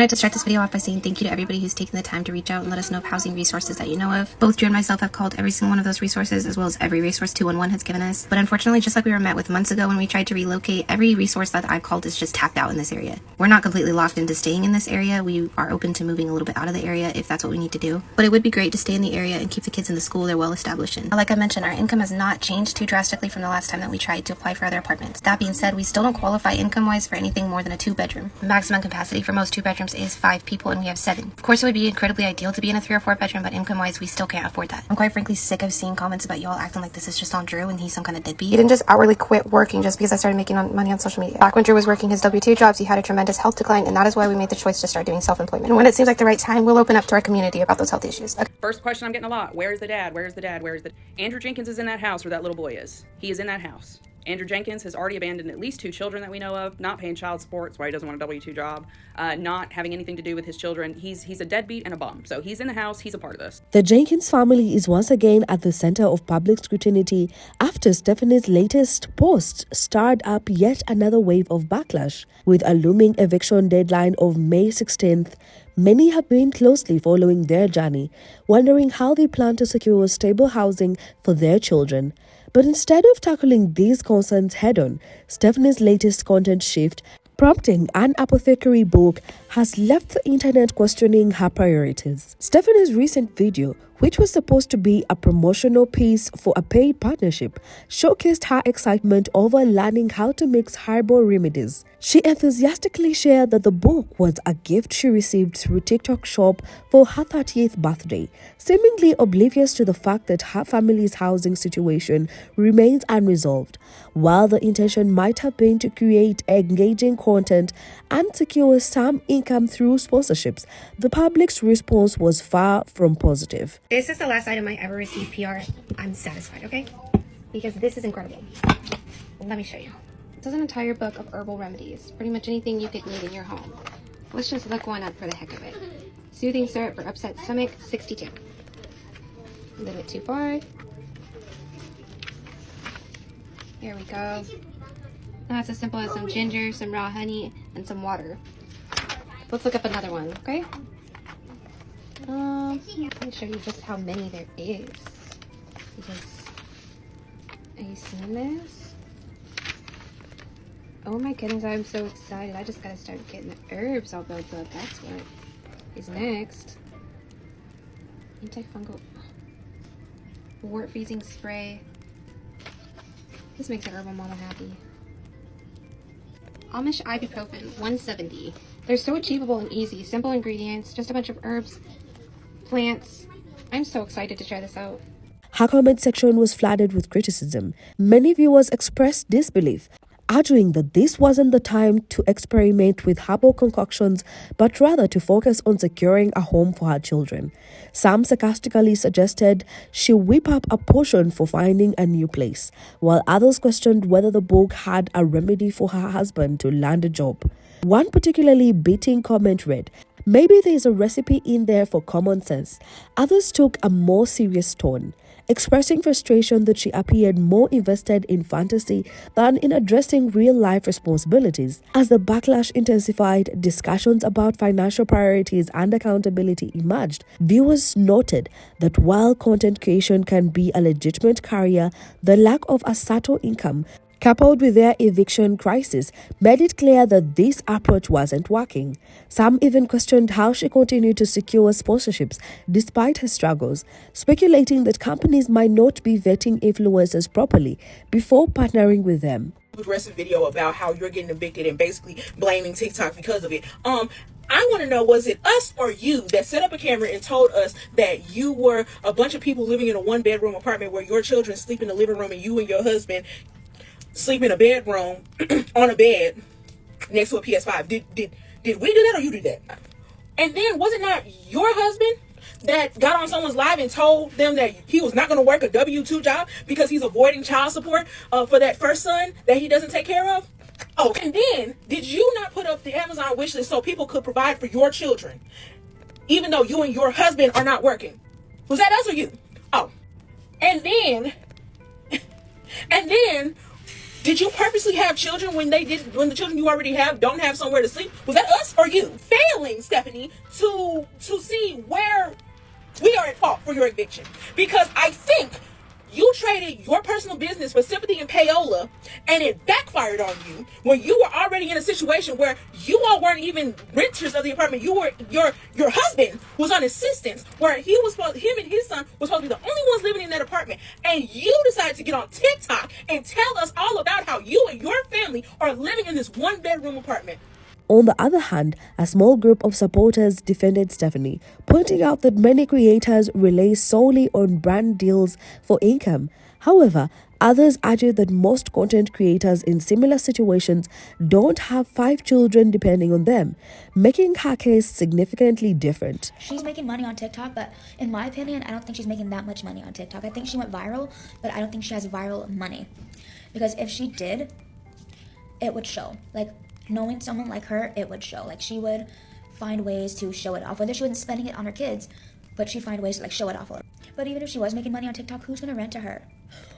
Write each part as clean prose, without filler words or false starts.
wanted to start this video off by saying thank you to everybody who's taken the time to reach out and let us know of housing resources that you know of. Both Drew and myself have called every single one of those resources, as well as every resource 211 has given us. But unfortunately, just like we were met with months ago when we tried to relocate, every resource that I've called is just tapped out in this area. We're not completely locked into staying in this area. We are open to moving a little bit out of the area if that's what we need to do. But it would be great to stay in the area and keep the kids in the school they're well established in. Like I mentioned, our income has not changed too drastically from the last time that we tried to apply for other apartments. That being said, we still don't qualify income-wise for anything more than a 2-bedroom. Maximum capacity for most 2-bedrooms is 5 people, and we have 7. Of course, it would be incredibly ideal to be in a 3 or 4 bedroom, but income-wise, we still can't afford that. I'm quite frankly sick of seeing comments about y'all acting like this is just on Drew and he's some kind of deadbeat. He didn't just outwardly quit working just because I started making money on social media. Back when Drew was working his W-2 jobs, he had a tremendous health decline, and that is why we made the choice to start doing self-employment. And when it seems like the right time, we'll open up to our community about those health issues. Okay. First question I'm getting a lot: where's the dad? Where's the dad? Where's the... Andrew Jenkins is in that house where that little boy is. He is in that house. Andrew Jenkins has already abandoned at least 2 children that we know of, not paying child support, that's why he doesn't want a W-2 job, not having anything to do with his children. He's a deadbeat and a bum. So he's in the house, he's a part of this. The Jenkins family is once again at the center of public scrutiny after Stephanie's latest post stirred up yet another wave of backlash. With a looming eviction deadline of May 16th, many have been closely following their journey, wondering how they plan to secure stable housing for their children. But instead of tackling these concerns head-on, Stephanie's latest content shift, prompting an apothecary book, has left the internet questioning her priorities. Stephanie's recent video, which was supposed to be a promotional piece for a paid partnership, showcased her excitement over learning how to mix herbal remedies. She enthusiastically shared that the book was a gift she received through TikTok Shop for her 30th birthday, seemingly oblivious to the fact that her family's housing situation remains unresolved. While the intention might have been to create engaging content and secure some income through sponsorships, the public's response was far from positive. This is the last item I ever received PR. I'm satisfied, okay? Because this is incredible. Let me show you. This is an entire book of herbal remedies. Pretty much anything you could need in your home. Let's just look one up for the heck of it. Soothing syrup for upset stomach, 62. A little bit too far. Here we go. Now it's as simple as some ginger, some raw honey, and some water. Let's look up another one, okay? Let me show you just how many there is. Because, are you seeing this? Oh my goodness, I'm so excited. I just gotta start getting the herbs all built up. That's what is next. Antifungal wart freezing spray. This makes an herbal mama happy. Amish ibuprofen, 170. They're so achievable and easy. Simple ingredients, just a bunch of herbs, plants. I'm so excited to try this out. Her comment section was flooded with criticism. Many viewers expressed disbelief, arguing that this wasn't the time to experiment with herbal concoctions, but rather to focus on securing a home for her children. Some sarcastically suggested she whip up a potion for finding a new place, while others questioned whether the book had a remedy for her husband to land a job. One particularly biting comment read, "Maybe there's a recipe in there for common sense." Others took a more serious tone, expressing frustration that she appeared more invested in fantasy than in addressing real-life responsibilities. As the backlash intensified, discussions about financial priorities and accountability emerged. Viewers noted that while content creation can be a legitimate career, the lack of a settled income, coupled with their eviction crisis, made it clear that this approach wasn't working. Some even questioned how she continued to secure sponsorships despite her struggles, speculating that companies might not be vetting influencers properly before partnering with them. Aggressive video about how you're getting evicted and basically blaming TikTok because of it. I want to know, was it us or you that set up a camera and told us that you were a bunch of people living in a 1-bedroom apartment where your children sleep in the living room and you and your husband sleep in a bedroom on a bed next to a PS5? Did we do that or you did that? And then was it not your husband that got on someone's live and told them that he was not going to work a W-2 job because he's avoiding child support for that first son that he doesn't take care of? Oh, and then did you not put up the Amazon wish list so people could provide for your children, even though you and your husband are not working? Was that us or you? Oh, and then Did you purposely have children when the children you already have don't have somewhere to sleep? Was that us or you? Failing, Stephanie, to see where we are at fault for your eviction. Because I think you traded your personal business for sympathy and payola, and it backfired on you when you were already in a situation where you all weren't even renters of the apartment. You were your husband was on assistance, where him and his son was supposed to be the only ones living in that apartment, and you decided to get on TikTok and tell us all about how you and your family are living in this 1-bedroom apartment. On the other hand, a small group of supporters defended Stephanie, pointing out that many creators rely solely on brand deals for income. However, others argued that most content creators in similar situations don't have 5 children depending on them, making her case significantly different. She's making money on TikTok, but in my opinion, I don't think she's making that much money on TikTok. I think she went viral, but I don't think she has viral money. Because if she did, it would show. Like, knowing someone like her, it would show. Like, she would find ways to show it off, whether she wasn't spending it on her kids, but she'd find ways to like show it off. But even if she was making money on TikTok, who's gonna rent to her?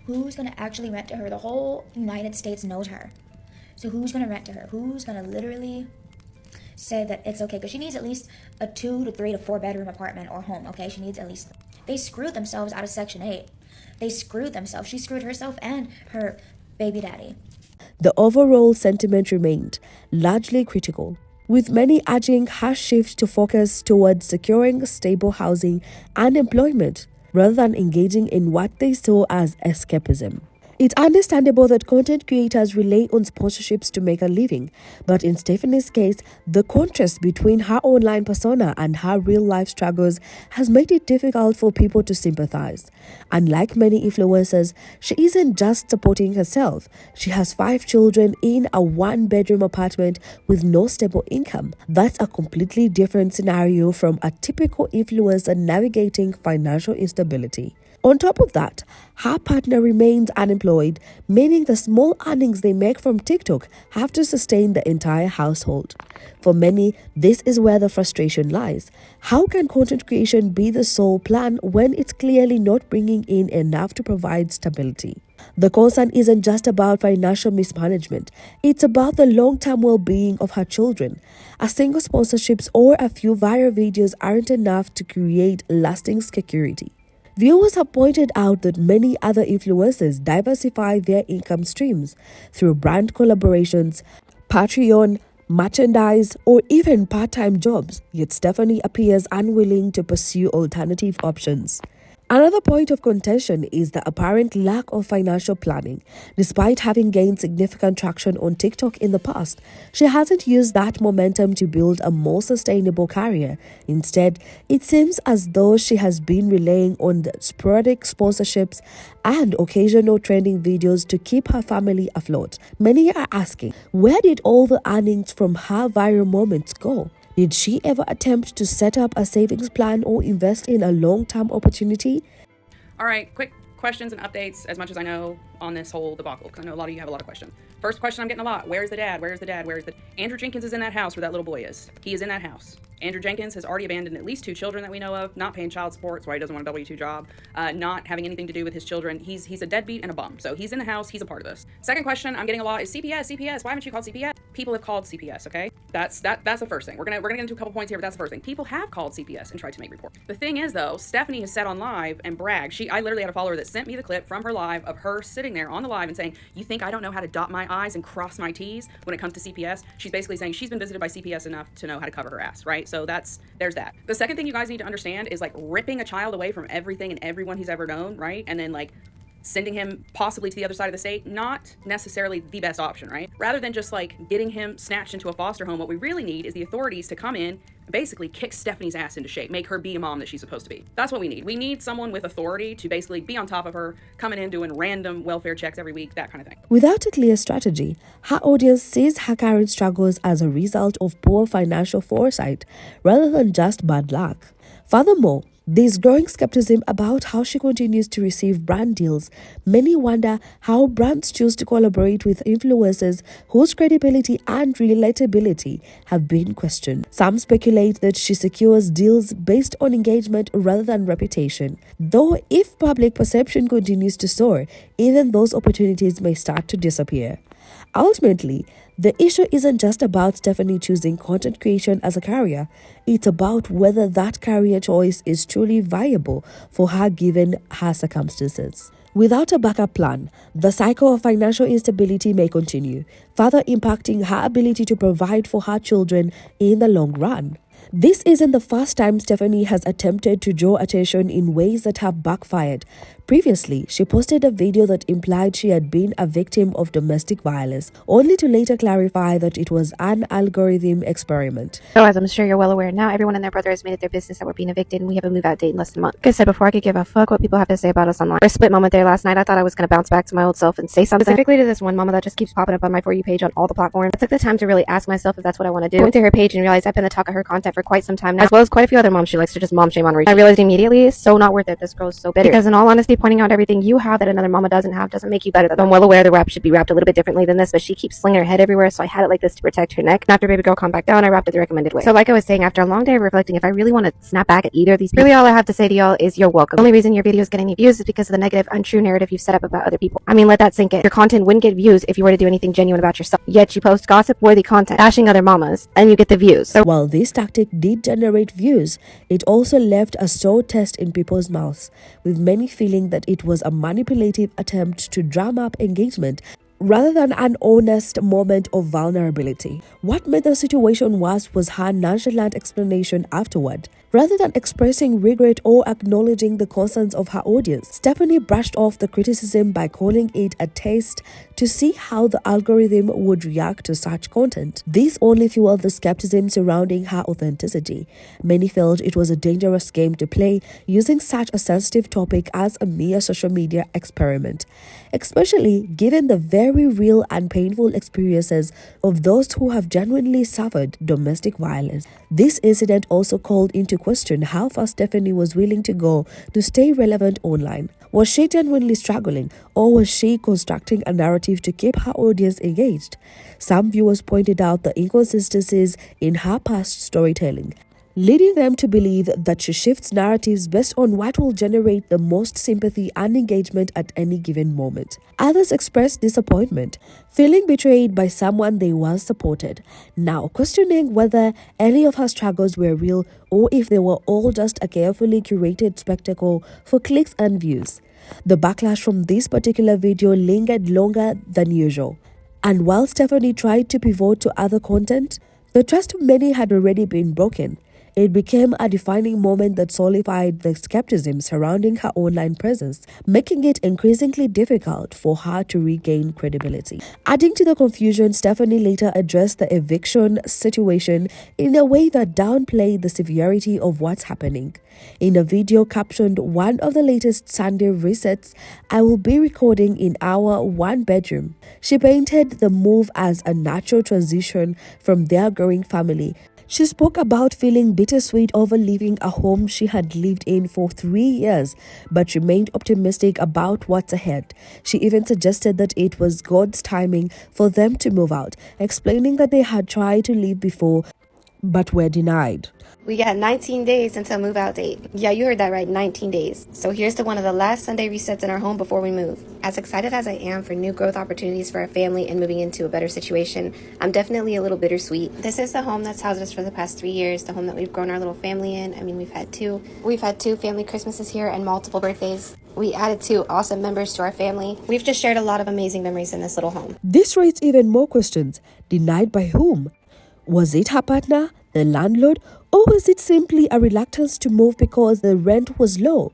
Who's gonna actually rent to her? The whole United States knows her. So who's gonna rent to her? Who's gonna literally say that it's okay? Because she needs at least a 2 to 3 to 4 bedroom apartment or home, okay? She needs at least. They screwed themselves out of Section 8. They screwed themselves. She screwed herself and her baby daddy. The overall sentiment remained largely critical, with many urging her shift to focus towards securing stable housing and employment rather than engaging in what they saw as escapism. It's understandable that content creators rely on sponsorships to make a living, but in Stephanie's case, the contrast between her online persona and her real-life struggles has made it difficult for people to sympathize. Unlike many influencers, she isn't just supporting herself. She has 5 children in a 1-bedroom apartment with no stable income. That's a completely different scenario from a typical influencer navigating financial instability. On top of that, her partner remains unemployed, meaning the small earnings they make from TikTok have to sustain the entire household. For many, this is where the frustration lies. How can content creation be the sole plan when it's clearly not bringing in enough to provide stability? The concern isn't just about financial mismanagement, it's about the long-term well-being of her children. A single sponsorships or a few viral videos aren't enough to create lasting security. Viewers have pointed out that many other influencers diversify their income streams through brand collaborations, Patreon, merchandise, or even part-time jobs, yet Stephanie appears unwilling to pursue alternative options. Another point of contention is the apparent lack of financial planning. Despite having gained significant traction on TikTok in the past, she hasn't used that momentum to build a more sustainable career. Instead, it seems as though she has been relying on the sporadic sponsorships and occasional trending videos to keep her family afloat. Many are asking, where did all the earnings from her viral moments go? Did she ever attempt to set up a savings plan or invest in a long-term opportunity? All right, quick questions and updates as much as I know on this whole debacle, because I know a lot of you have a lot of questions. First question I'm getting a lot: where's the dad? Where's the dad? Where's the... Andrew Jenkins is in that house where that little boy is. He is in that house. Andrew Jenkins has already abandoned at least 2 children that we know of, not paying child support, so he doesn't want a W-2 job, not having anything to do with his children. He's a deadbeat and a bum. So he's in the house, he's a part of this. Second question I'm getting a lot is CPS. Why haven't you called CPS? People have called CPS, okay? That's the first thing. We're gonna get into a couple points here, but that's the first thing. People have called CPS and tried to make reports. The thing is though, Stephanie has said on live and bragged. I literally had a follower that sent me the clip from her live of her sitting there on the live and saying, you think I don't know how to dot my I's and cross my T's when it comes to CPS? She's basically saying she's been visited by CPS enough to know how to cover her ass, right? So there's that. The second thing you guys need to understand is like ripping a child away from everything and everyone he's ever known, right? And then like sending him possibly to the other side of the state, not necessarily the best option, right? Rather than just like getting him snatched into a foster home, what we really need is the authorities to come in and basically kick Stephanie's ass into shape, make her be a mom that she's supposed to be. That's what we need. We need someone with authority to basically be on top of her, coming in, doing random welfare checks every week, that kind of thing. Without a clear strategy, her audience sees her current struggles as a result of poor financial foresight rather than just bad luck. Furthermore, There's growing skepticism about how she continues to receive brand deals. Many wonder how brands choose to collaborate with influencers whose credibility and relatability have been questioned. Some speculate that she secures deals based on engagement rather than reputation. Though if public perception continues to soar, even those opportunities may start to disappear. Ultimately, the issue isn't just about Stephanie choosing content creation as a career. It's about whether that career choice is truly viable for her given her circumstances. Without a backup plan, the cycle of financial instability may continue, further impacting her ability to provide for her children in the long run. This isn't the first time Stephanie has attempted to draw attention in ways that have backfired. Previously, she posted a video that implied she had been a victim of domestic violence, only to later clarify that it was an algorithm experiment. So as I'm sure you're well aware now, everyone and their brother has made it their business that we're being evicted and we have a move out date in less than a month. Like I said before, I could give a fuck what people have to say about us online. For a split moment there last night, I thought I was going to bounce back to my old self and say something specifically to this one mama that just keeps popping up on my For You page on all the platforms. I took the time to really ask myself if that's what I want to do. I went to her page and realized I've been the talk of her content for quite some time now, as well as quite a few other moms she likes to just mom shame on reach. I realized immediately, so not worth it. This girl's so bitter. Because in all honesty, pointing out everything you have that another mama doesn't have doesn't make you better. I'm well aware the wrap should be wrapped a little bit differently than this, but she keeps slinging her head everywhere, so I had it like this to protect her neck. And after baby girl calmed back down, I wrapped it the recommended way. So like I was saying, after a long day of reflecting, if I really want to snap back at either of these people, really all I have to say to y'all is you're welcome. The only reason your videos get any views is because of the negative, untrue narrative you've set up about other people. I mean, let that sink in. Your content wouldn't get views if you were to do anything genuine about yourself. Yet you post gossip-worthy content, bashing other mamas, and you get the views. So while this tactic did generate views, it also left a sore taste in people's mouths, with many feeling that it was a manipulative attempt to drum up engagement rather than an honest moment of vulnerability. What made the situation worse was her nonchalant explanation afterward. Rather than expressing regret or acknowledging the concerns of her audience, Stephanie brushed off the criticism by calling it a test to see how the algorithm would react to such content. This only fueled the skepticism surrounding her authenticity. Many felt it was a dangerous game to play, using such a sensitive topic as a mere social media experiment, especially given the very real and painful experiences of those who have genuinely suffered domestic violence. This incident also called into question how far Stephanie was willing to go to stay relevant online. Was she genuinely struggling, or was she constructing a narrative to keep her audience engaged? Some viewers pointed out the inconsistencies in her past storytelling, leading them to believe that she shifts narratives based on what will generate the most sympathy and engagement at any given moment. Others expressed disappointment, feeling betrayed by someone they once supported, now questioning whether any of her struggles were real or if they were all just a carefully curated spectacle for clicks and views. The backlash from this particular video lingered longer than usual, and while Stephanie tried to pivot to other content, the trust of many had already been broken. It became a defining moment that solidified the skepticism surrounding her online presence, making it increasingly difficult for her to regain credibility. Adding to the confusion, Stephanie later addressed the eviction situation in a way that downplayed the severity of what's happening. In a video captioned "One of the latest Sunday resets I will be recording in our one bedroom," she painted the move as a natural transition from their growing family. She spoke about feeling bittersweet over leaving a home she had lived in for 3 years, but remained optimistic about what's ahead. She even suggested that it was God's timing for them to move out, explaining that they had tried to leave before but were denied. we got 19 days until move out date. Yeah, you heard that right, 19 days. So here's to one of the last Sunday resets in our home before we move. As excited as I am for new growth opportunities for our family and moving into a better situation, I'm definitely a little bittersweet. This is the home that's housed us for the past 3 years, the home that we've grown our little family in. I mean, we've had two family Christmases here and multiple birthdays. We added 2 awesome members to our family. We've just shared a lot of amazing memories in this little home. This raised even more questions. Denied by whom? Was it her partner, the landlord, or was it simply a reluctance to move because the rent was low?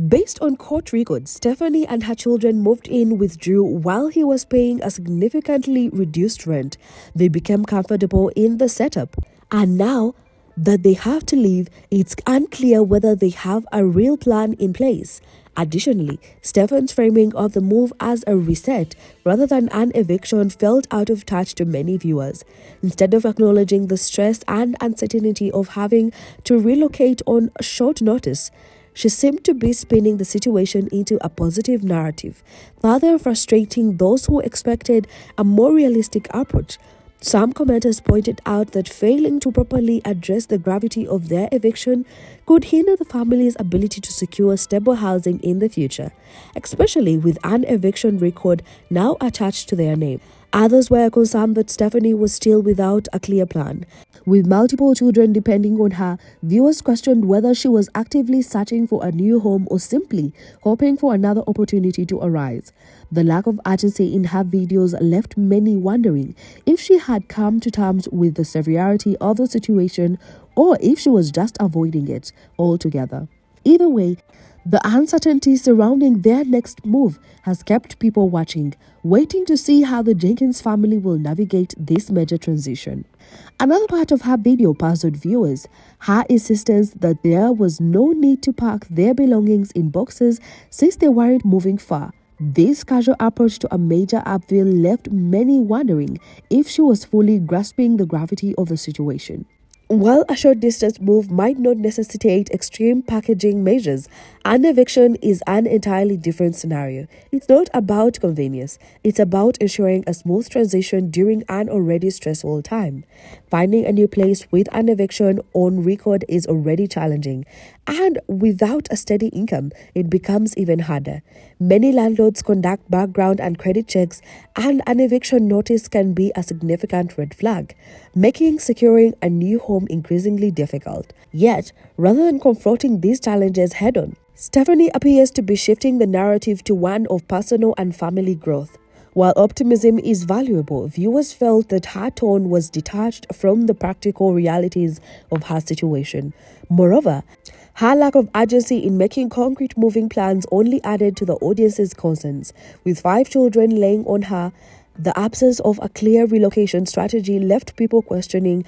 Based on court records, Stephanie and her children moved in with Drew while he was paying a significantly reduced rent. They became comfortable in the setup, and now that they have to leave, it's unclear whether they have a real plan in place. Additionally, Stefan's framing of the move as a reset rather than an eviction felt out of touch to many viewers. Instead of acknowledging the stress and uncertainty of having to relocate on short notice, she seemed to be spinning the situation into a positive narrative, further frustrating those who expected a more realistic approach. Some commenters pointed out that failing to properly address the gravity of their eviction could hinder the family's ability to secure stable housing in the future, especially with an eviction record now attached to their name. Others were concerned that Stephanie was still without a clear plan. With multiple children depending on her, viewers questioned whether she was actively searching for a new home or simply hoping for another opportunity to arise. The lack of urgency in her videos left many wondering if she had come to terms with the severity of the situation or if she was just avoiding it altogether. Either way, the uncertainty surrounding their next move has kept people watching, waiting to see how the Jenkins family will navigate this major transition. Another part of her video puzzled viewers, her insistence that there was no need to pack their belongings in boxes since they weren't moving far. This casual approach to a major upheaval left many wondering if she was fully grasping the gravity of the situation. While a short distance move might not necessitate extreme packaging measures, an eviction is an entirely different scenario. It's not about convenience, it's about ensuring a smooth transition during an already stressful time. Finding a new place with an eviction on record is already challenging, and without a steady income, it becomes even harder. Many landlords conduct background and credit checks, and an eviction notice can be a significant red flag, making securing a new home increasingly difficult. Yet, rather than confronting these challenges head-on, Stephanie appears to be shifting the narrative to one of personal and family growth. While optimism is valuable, viewers felt that her tone was detached from the practical realities of her situation. Moreover, her lack of urgency in making concrete moving plans only added to the audience's concerns. With 5 children laying on her, the absence of a clear relocation strategy left people questioning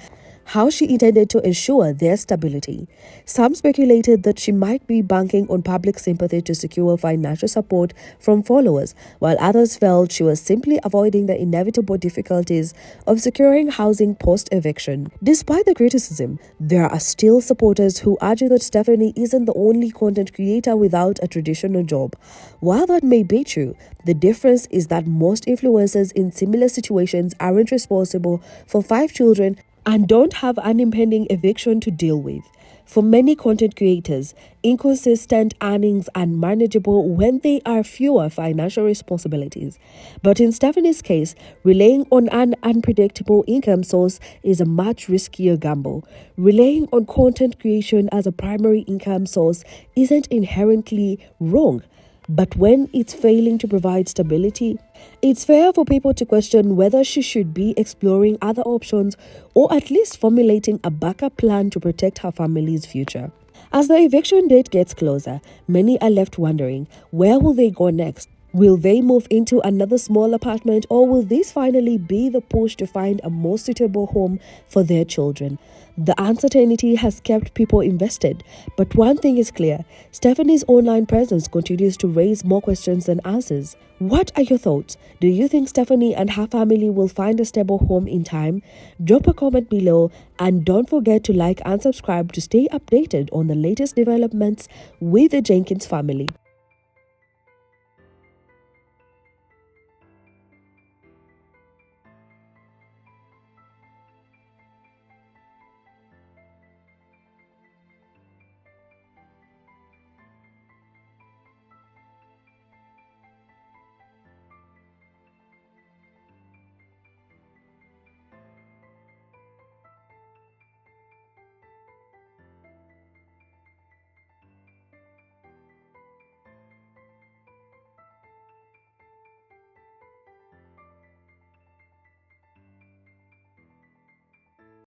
how she intended to ensure their stability. Some speculated that she might be banking on public sympathy to secure financial support from followers, while others felt she was simply avoiding the inevitable difficulties of securing housing post-eviction. Despite the criticism, there are still supporters who argue that Stephanie isn't the only content creator without a traditional job. While that may be true, the difference is that most influencers in similar situations aren't responsible for 5 children and don't have an impending eviction to deal with. For many content creators, inconsistent earnings are manageable when there are fewer financial responsibilities. But in Stephanie's case, relying on an unpredictable income source is a much riskier gamble. Relying on content creation as a primary income source isn't inherently wrong. But when it's failing to provide stability, it's fair for people to question whether she should be exploring other options or at least formulating a backup plan to protect her family's future. As the eviction date gets closer, many are left wondering, where will they go next? Will they move into another small apartment, or will this finally be the push to find a more suitable home for their children? The uncertainty has kept people invested, but one thing is clear: Stephanie's online presence continues to raise more questions than answers. What are your thoughts? Do you think Stephanie and her family will find a stable home in time? Drop a comment below, and don't forget to like and subscribe to stay updated on the latest developments with the Jenkins family.